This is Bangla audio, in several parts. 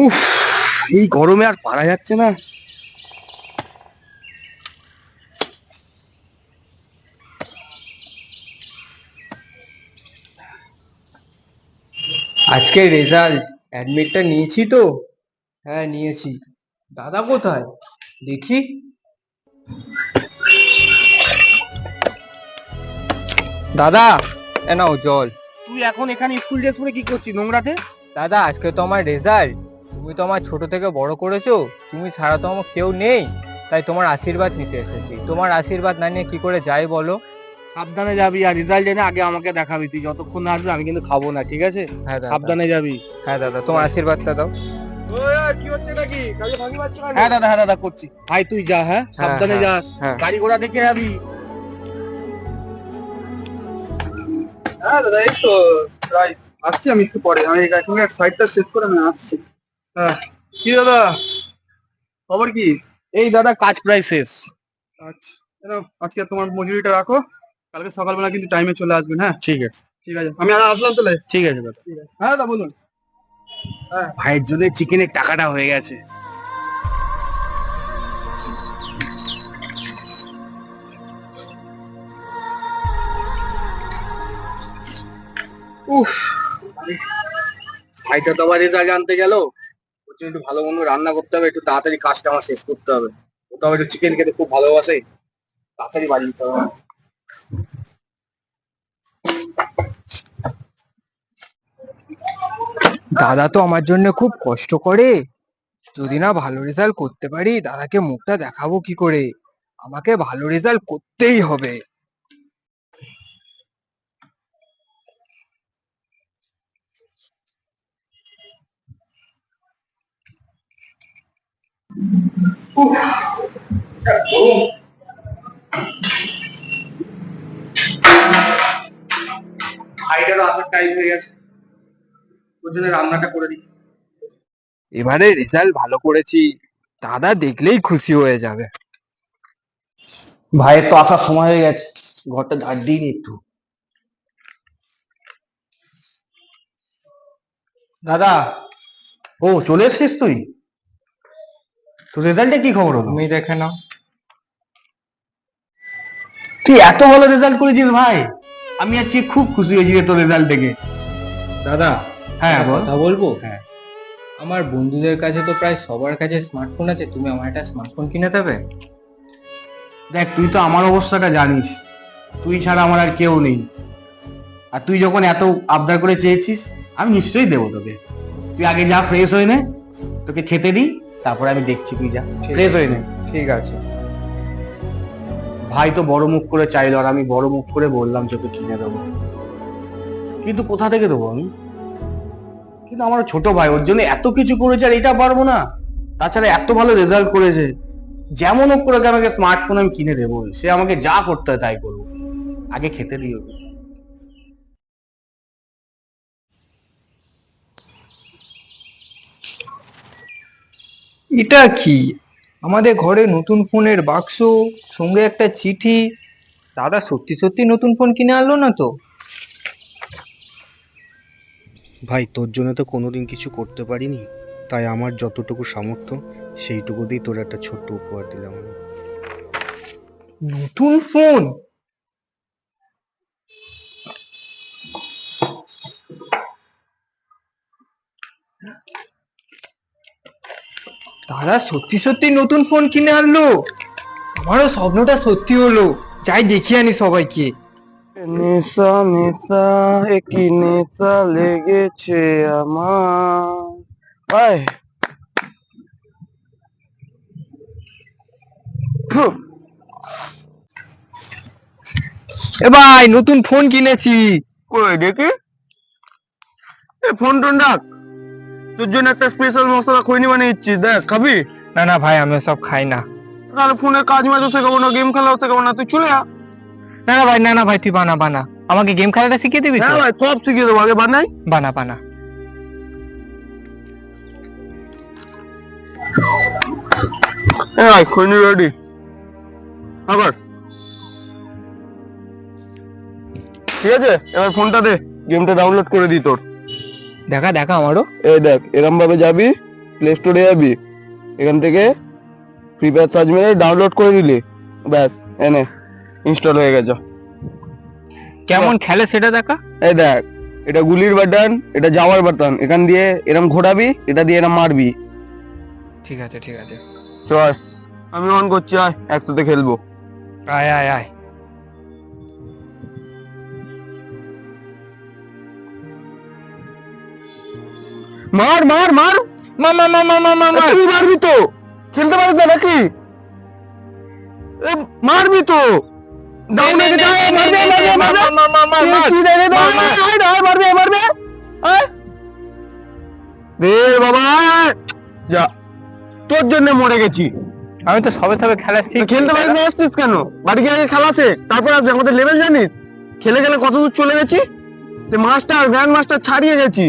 উফ, এই গরমে আর পারা যাচ্ছে না। আজকে রেজাল্ট অ্যাডমিটটা নিয়েছি তো? হ্যাঁ নিয়েছি। দাদা কোথায় দেখি। দাদা এ নাও জল। তুই এখন এখানে স্কুল ড্রেস পরে কি করছিস নোংরাতে? দাদা আজকে তো আমার রেজাল্ট, তুমি তো আমার ছোট থেকে বড় করেছো, তুমি ছাড়া তো আমার কেউ নেই, তাই তোমার আশীর্বাদ নিতে এসেছি। তোমার আশীর্বাদ না নিয়ে কি করে যাই বলো? সাবধানে যাবি, আর রেজাল্ট জেনে আগে আমাকে দেখাবি। তুই যতক্ষণ না আসবি আমি কিন্তু খাবো না, ঠিক আছে? হ্যাঁ দাদা। সাবধানে যাবি। হ্যাঁ দাদা, তোমার আশীর্বাদটা দাও। কি হচ্ছে নাকি? হ্যাঁ দাদা, হ্যাঁ দাদা করছি। ভাই তুই যা, হ্যাঁ সাবধানে হ্যাঁ, যাস। হ্যাঁ। গাড়ি ঘোড়া দেখে যাবি। হ্যাঁ দাদা, এই তো প্রায় আসছি। আমি একটু পরে, আমি এখন সাইডটা শেষ করে আমি আসছি। হ্যাঁ কি দাদা, খবর কি? এই দাদা কাজ প্রায় শেষ। আচ্ছা, আজকে তোমার মজুরিটা রাখো, কালকে সকালবেলা কিন্তু টাইমে চলে আসবেন। হ্যাঁ ঠিক আছে, ঠিক আছে, আমি আসলাম তাহলে। ঠিক আছে দাদা, ঠিক আছে। হ্যাঁ দাদা বলুন। হ্যাঁ ভাইয়ের জন্য চিকেনের টাকাটা হয়ে গেছে। উফ, ভাইটা তো আবার রেজাল্ট জানতে গেল। ওর জন্য একটু ভালো মন্দ রান্না করতে হবে, একটু তাড়াতাড়ি কাজটা আমার শেষ করতে হবে। ও তো আবার একটু চিকেন খেতে খুব ভালোবাসে, তাড়াতাড়ি বাড়ি যেতে হবে। দাদা তো আমার জন্য খুব কষ্ট করে, যদি না ভালো রেজাল্ট করতে পারি দাদাকে মুখটা দেখাবো কি করে? আমাকে ভালো রেজাল্ট করতেই হবে। ভাইটারও আসার টাইম হয়ে গেছে, ওর জন্য রান্নাটা করে দিই। এবারে রেজাল্ট ভালো করেছি, দাদা দেখলেই খুশি হয়ে যাবে। ভাইয়ের তো আসার সময় হয়ে গেছে, ঘরটা ঝাড় দিই নি একটু। দাদা ও চলে এসেছিস তুই? তোর রেজাল্টে কি খবর হলো? তুমি দেখে নাও। তুই এত ভালো রেজাল্ট করেছিস ভাই, আমি আজকে খুব খুশি হয়েছি রে তোর রেজাল্ট দেখে। দাদা হ্যাঁ একটা বল। কথা বলবো? হ্যাঁ আমার বন্ধুদের কাছে তো প্রায় সবার কাছে স্মার্টফোন আছে, তুমি আমার একটা স্মার্টফোন কিনে দেবে? দেখ, তুই তো আমার অবস্থাটা জানিস, তুই ছাড়া আমার আর কেউ নেই। আর তুই যখন এত আবদার করে চেয়েছিস, আমি নিশ্চয়ই দেবো তোকে। তুই আগে যা, ফ্রেশ হয়ে নে, তোকে খেতে দিই, তারপরে আমি দেখছি। তুই যা ফ্রেশ হয়ে নে। ঠিক আছে। ভাই তো বড় মুখ করে চাইলো, আর আমি বড় মুখ করে বললাম তোকে কিনে দেবো, কিন্তু কোথা থেকে দেবো আমি? কিন্তু আমার ছোট ভাই ওর জন্য এত কিছু করেছে, আর এটা পারবো না? তাছাড়া এত ভালো রেজাল্ট করেছে, যেমন হোক করে আমাকে স্মার্টফোন আমি কিনে দেবো। সে আমাকে যা করতে হয় তাই করবো, আগে খেতে দিই ওকে। এটা কি? আমাদের ঘরে নতুন ফোনের বাক্স, সঙ্গে একটা চিঠি। দাদা সত্যি সত্যি নতুন ফোন কিনে আনলো না তো? ভাই, তোর জন্য তো কোনোদিন কিছু করতে পারিনি, তাই আমার যতটুকু সামর্থ্য সেইটুকু দিয়ে তোর একটা ছোট্ট উপহার দিলাম আমি। নতুন ফোন? দাদা সত্যি সত্যি নতুন ফোন কিনে আনলো, আমারও স্বপ্নটা সত্যি হলো। যাই দেখিয়ে আনি সবাইকে। নেশা নেশা, একই নেশা লেগেছে আমার। আয় ফু, এ ভাই নতুন ফোন কিনেছি। কই দেখি, এ ফোন টোন রাখ, তোর জন্য একটা স্পেশাল মশলা খৈনি বানিয়ে দিচ্ছি, দেখ খাবি? না না ভাই, আমি সব খাই না। তাহলে ফোনের কাজ মাঝও শেখাবো না, গেম খেলাও শেখাবো না, তুই চলে আ। না না ভাই, না না ভাই, তুই বানা বানা, আমাকে গেম খেলাটা শিখিয়ে দিবি তো? হ্যাঁ ভাই, সব শিখিয়ে দেবো, আগে বানাই। বানা বানা। হ্যাঁ খৈনি রেডি, আবার ঠিক আছে। এবার ফোনটা দে, গেমটা ডাউনলোড করে দিই তোর। দেখা দেখা আমারও। এই দেখ, এরম ভাবে যাবি, প্লে স্টোরে যাবি, এখান থেকে ফ্রি ফায়ার সার্চ মেরে ডাউনলোড করে দিলি, ব্যাস এনে ইনস্টল হয়ে গেছে। কেমন খেলে সেটা দেখা। এই দেখ, এটা গুলির বাটন, এটা যাওয়ার বাটন, এখান দিয়ে এরম ঘোরাবি, এটা দিয়ে এরম মারবি। ঠিক আছে ঠিক আছে, চল আমি অন করছি, আয় একসাথে খেলবো। আয় আয় আয়। মার মার মার মা মা মা মা মা মা মা। তুই মারবি তো, খেলতে পারিস না নাকি? এ, মারবি তো, ডাউন হয়ে যা, মারবে মারবে মারবে। কি দেখে তো, আয় না, মারবে মারবে, আয় দে বাবা, আয়। যা, তোর জন্য মরে গেছি। আমি তো সবে সবে খেলা শিখছি। খেলতে পারিস না, এসছিস কেন? বাড়ি গিয়ে আগে খেলা শেখ, তারপর আসবি। আমাদের লেভেল জানিস? খেলে খেলে কত দূর চলে গেছি, যে মাস্টার গ্র্যান্ড মাস্টার ছাড়িয়ে গেছি,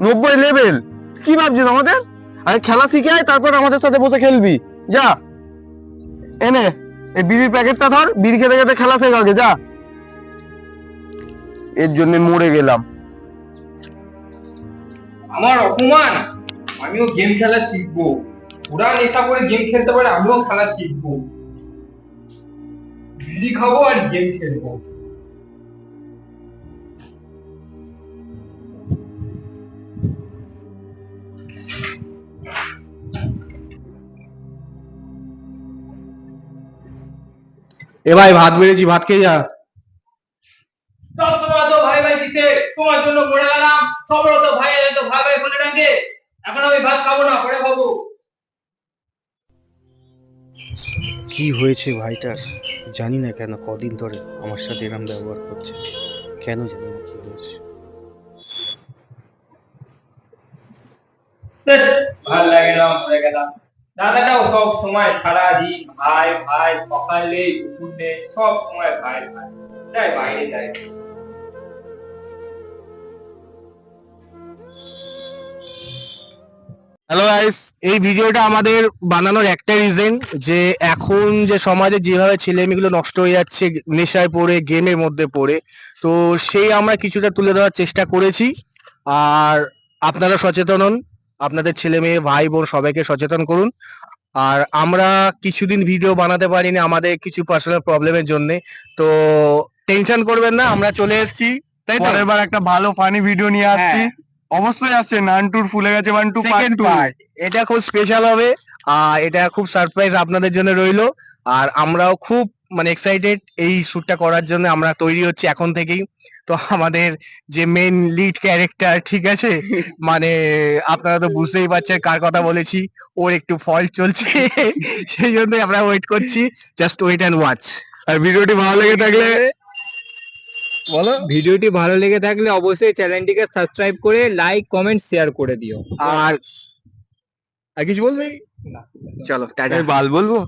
90 লেভেল। কি ভাবছিস আমাদের? আরে খেলা শিখে আয়, তারপর আমাদের সাথে বসে খেলবি। যা, এনে এই বিড়ির প্যাকেটটা ধর, বিড়ি খেতে খেতে খেলা শেখ আগে, যা। এর জন্য মরে গেলাম। আমার অপমান, আমিও গেম খেলা শিখবো। ওরা নেশা করে গেম খেলতে পারে, আমিও খেলা শিখবো। বিড়ি খাবো আর গেম খেলবো। এ ভাই, ভাত বেড়েছি, ভাত খেয়ে যা। সব সময় তো ভাই ভাই দিছে, তোমার জন্য মরে গেলাম। সবারও তো ভাই তো ভাই ভাই বলে ডাকে। এখন আমি ভাত খাবো না, পরে খাবো। কি হয়েছে ভাইটার জানি না, কেন কদিন ধরে আমার সাথে এরম ব্যবহার করছে, কেন জানি না কি হয়েছে। ভাল লাগে না, মরে গেলাম। দাদাটাও সব সময় সারাদিন ভাই ভাই, সকালে দুপুরে সব সময় ভাই ভাই, যাই বাইরে যাই। হ্যালো গাইস, এই ভিডিওটা আমাদের বানানোর একটা রিজন, যে এখন যে সমাজে যেভাবে ছেলেমেয়েগুলো নষ্ট হয়ে যাচ্ছে নেশায় পড়ে, গেমের মধ্যে পড়ে, তো সেই আমরা কিছুটা তুলে ধরার চেষ্টা করেছি। আর আপনারা সচেতন হন, আপনাদের ছেলে মেয়ে ভাই বোন সবাইকে সচেতন করুন। আর আমরা কিছুদিন ভিডিও বানাতে পারিনি আমাদের কিছু পার্সোনাল প্রবলেমের জন্য, তো টেনশন করবেন না, আমরা চলে এসেছি, তাই তো? পরের বার একটা ভালো ফানি ভিডিও নিয়ে আসছি। হ্যাঁ। অবশ্যই আসছে নানটুর ফুলে গেছে বান্টু পার্ট সেকেন্ড 2। পার্ট, এটা খুব স্পেশাল হবে। এটা খুব সারপ্রাইজ আপনাদের জন্য রইলো। আর আমরাও খুব মানে এক্সাইটেড এই শ্যুটটা করার জন্য, আমরা তৈরি হচ্ছি এখন থেকেই। তো আমাদের যে মেন লিড ক্যারেক্টার, ঠিক আছে, মানে আপনারা তো বুঝতেই পারছেন কার কথা বলেছি, ওর একটু ফল্ট চলছে, সেই জন্য আমরা ওয়েট করছি। Just wait and watch. আর ভিডিওটি ভালো লেগে থাকলে বলো, ভিডিওটি ভালো লেগে থাকলে অবশ্যই চ্যানেলটিকে সাবস্ক্রাইব করে লাইক কমেন্ট শেয়ার করে দিও। আর কিছু বলবে? চলো টাটা। বাল বলবো।